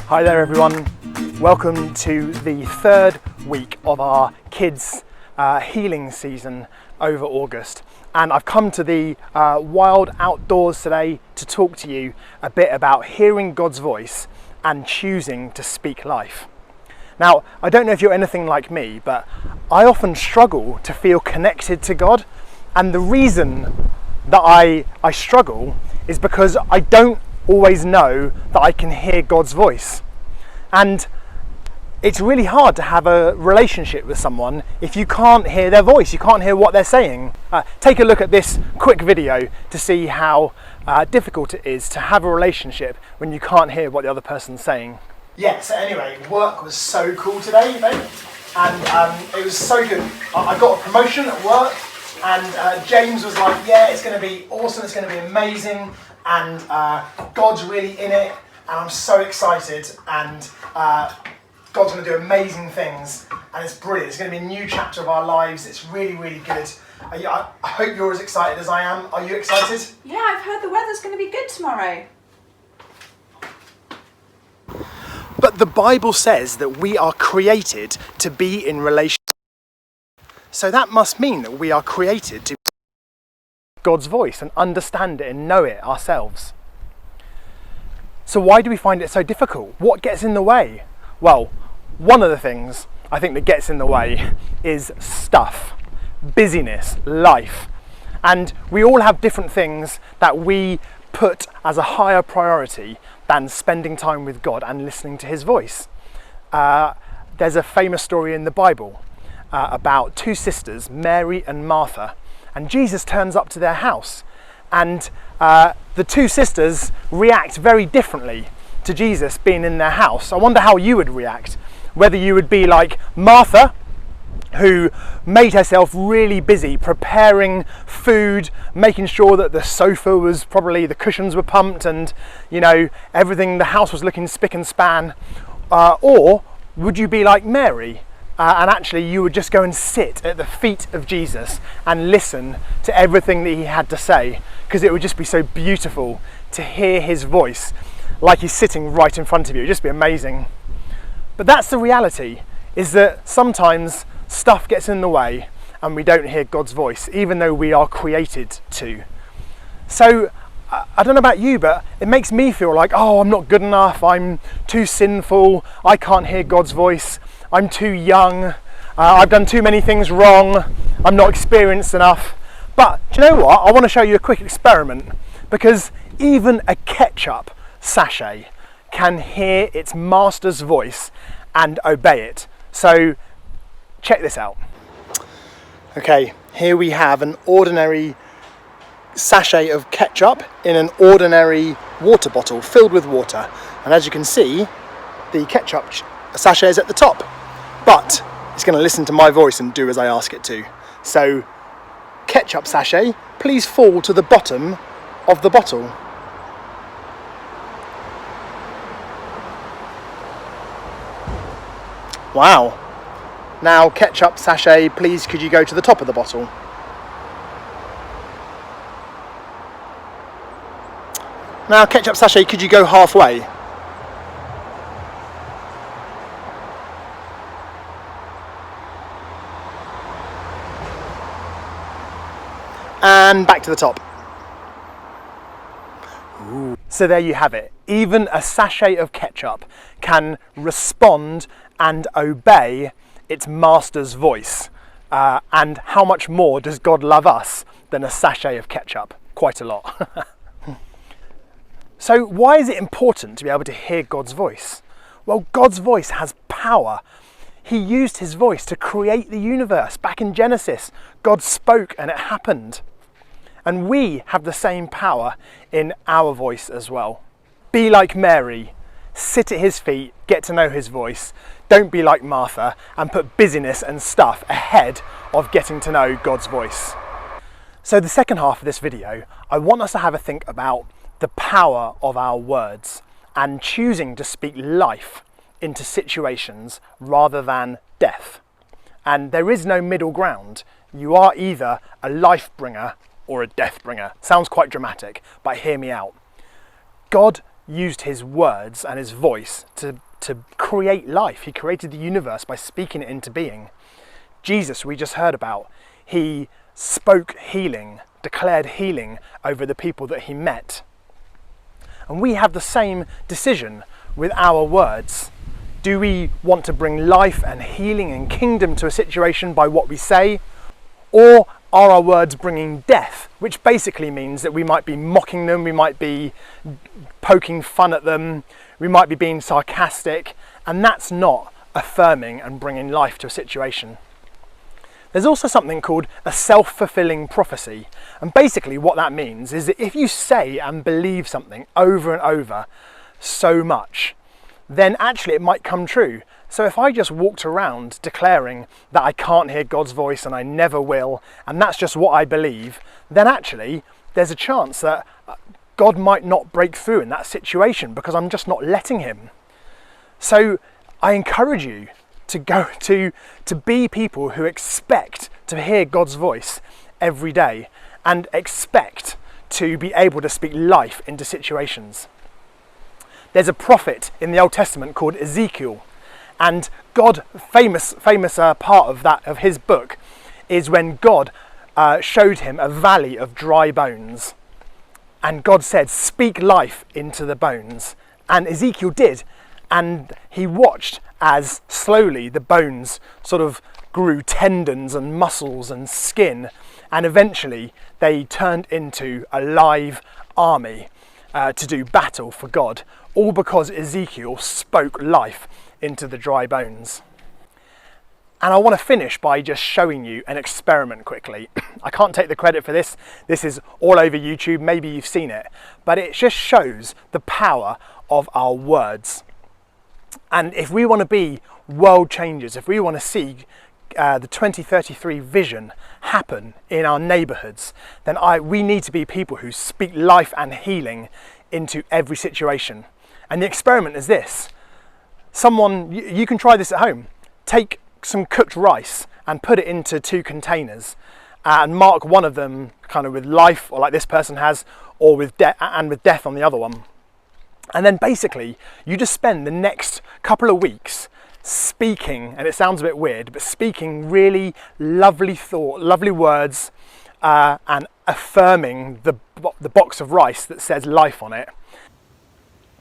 Hi there everyone, welcome to the third week of our kids healing season over August, and I've come to the wild outdoors today to talk to you a bit about hearing God's voice and choosing to speak life. Now, I don't know if you're anything like me, but I often struggle to feel connected to God, and the reason that I struggle is because I don't always know that I can hear God's voice. And it's really hard to have a relationship with someone if you can't hear their voice, you can't hear what they're saying. Take a look at this quick video to see how difficult it is to have a relationship when you can't hear what the other person's saying. Yeah, so anyway, work was so cool today, and it was so good. I got a promotion at work, and James was like, yeah, it's going to be awesome, it's going to be amazing, and God's really in it, and I'm so excited, and God's going to do amazing things, and it's brilliant. It's going to be a new chapter of our lives. It's really, really good. I hope you're as excited as I am. Are you excited? Yeah, I've heard the weather's going to be good tomorrow. But the Bible says that we are created to be in relationship. So that must mean that we are created to hear God's voice and understand it and know it ourselves. So why do we find it so difficult? What gets in the way? Well, one of the things I think that gets in the way is stuff, busyness, life. And we all have different things that we put as a higher priority than spending time with God and listening to his voice. There's a famous story in the Bible about two sisters, Mary and Martha, and Jesus turns up to their house, and the two sisters react very differently to Jesus being in their house. I wonder how you would react, whether you would be like Martha, who made herself really busy preparing food, making sure that the sofa was probably, the cushions were pumped, and you know, everything, the house was looking spick and span, or would you be like Mary, and actually you would just go and sit at the feet of Jesus and listen to everything that he had to say, because it would just be so beautiful to hear his voice like he's sitting right in front of you. It'd just be amazing. But that's the reality, is that sometimes stuff gets in the way and we don't hear God's voice, even though we are created to. So I don't know about you, but it makes me feel like, oh, I'm not good enough, I'm too sinful, I can't hear God's voice, I'm too young, I've done too many things wrong, I'm not experienced enough. But do you know what? I want to show you a quick experiment, because even a ketchup sachet can hear its master's voice and obey it. So check this out. Okay, here we have an ordinary sachet of ketchup in an ordinary water bottle filled with water, and as you can see, the ketchup sachet is at the top, but it's going to listen to my voice and do as I ask it to. So ketchup sachet, please fall to the bottom of the bottle. Wow. Now ketchup sachet, please could you go to the top of the bottle? Now ketchup sachet, could you go halfway? And back to the top. Ooh. So there you have it. Even a sachet of ketchup can respond and obey its master's voice. And how much more does God love us than a sachet of ketchup? Quite a lot. So why is it important to be able to hear God's voice? Well, God's voice has power. He used his voice to create the universe. Back in Genesis, God spoke and it happened. And we have the same power in our voice as well. Be like Mary, sit at his feet, get to know his voice. Don't be like Martha and put busyness and stuff ahead of getting to know God's voice. So the second half of this video, I want us to have a think about the power of our words and choosing to speak life into situations rather than death. And there is no middle ground. You are either a life bringer or a death bringer. Sounds quite dramatic, but hear me out. God used his words and his voice to create life. He created the universe by speaking it into being. Jesus, we just heard about, he spoke healing, declared healing over the people that he met. And we have the same decision with our words. Do we want to bring life and healing and kingdom to a situation by what we say? Or are our words bringing death, which basically means that we might be mocking them, we might be poking fun at them, we might be being sarcastic, and that's not affirming and bringing life to a situation. There's also something called a self-fulfilling prophecy, and basically what that means is that if you say and believe something over and over so much, then actually it might come true. So if I just walked around declaring that I can't hear God's voice and I never will, and that's just what I believe, then actually there's a chance that God might not break through in that situation because I'm just not letting him. So I encourage you to be people who expect to hear God's voice every day and expect to be able to speak life into situations. There's a prophet in the Old Testament called Ezekiel, and God, famous part of his book is when God showed him a valley of dry bones, and God said, "Speak life into the bones," and Ezekiel did, and he watched as slowly the bones sort of grew tendons and muscles and skin, and eventually they turned into a live army to do battle for God, all because Ezekiel spoke life into the dry bones. And I want to finish by just showing you an experiment quickly. I can't take the credit for this. This is all over YouTube. Maybe you've seen it, but it just shows the power of our words. And if we want to be world changers, if we want to see the 2033 vision happen in our neighborhoods, then we need to be people who speak life and healing into every situation. And the experiment is this. You can try this at home. Take some cooked rice and put it into 2 containers and mark one of them kind of with life, or like this person has, or with death on the other one. And then basically you just spend the next couple of weeks speaking, and it sounds a bit weird, but speaking really lovely words and affirming the box of rice that says life on it.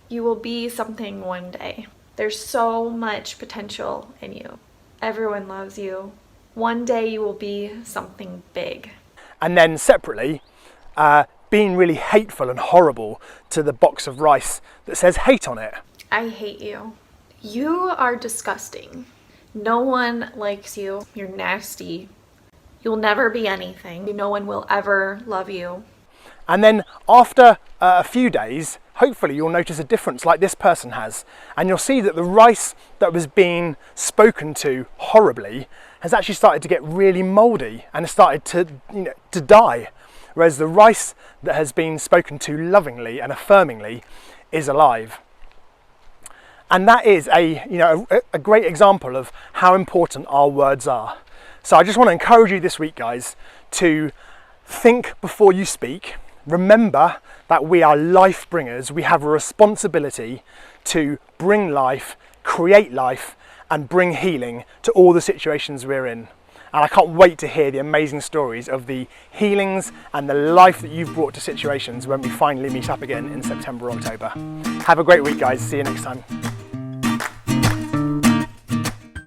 You will be something one day. There's so much potential in you. Everyone loves you. One day you will be something big. And then separately, being really hateful and horrible to the box of rice that says hate on it. I hate you. You are disgusting. No one likes you. You're nasty. You'll never be anything. No one will ever love you. And then after a few days, hopefully you'll notice a difference like this person has. And you'll see that the rice that was being spoken to horribly has actually started to get really mouldy and has started to die. Whereas the rice that has been spoken to lovingly and affirmingly is alive. And that is a great example of how important our words are. So I just want to encourage you this week, guys, to think before you speak. Remember that we are life bringers. We have a responsibility to bring life, create life, and bring healing to all the situations we're in. And I can't wait to hear the amazing stories of the healings and the life that you've brought to situations when we finally meet up again in September or October. Have a great week, guys. See you next time.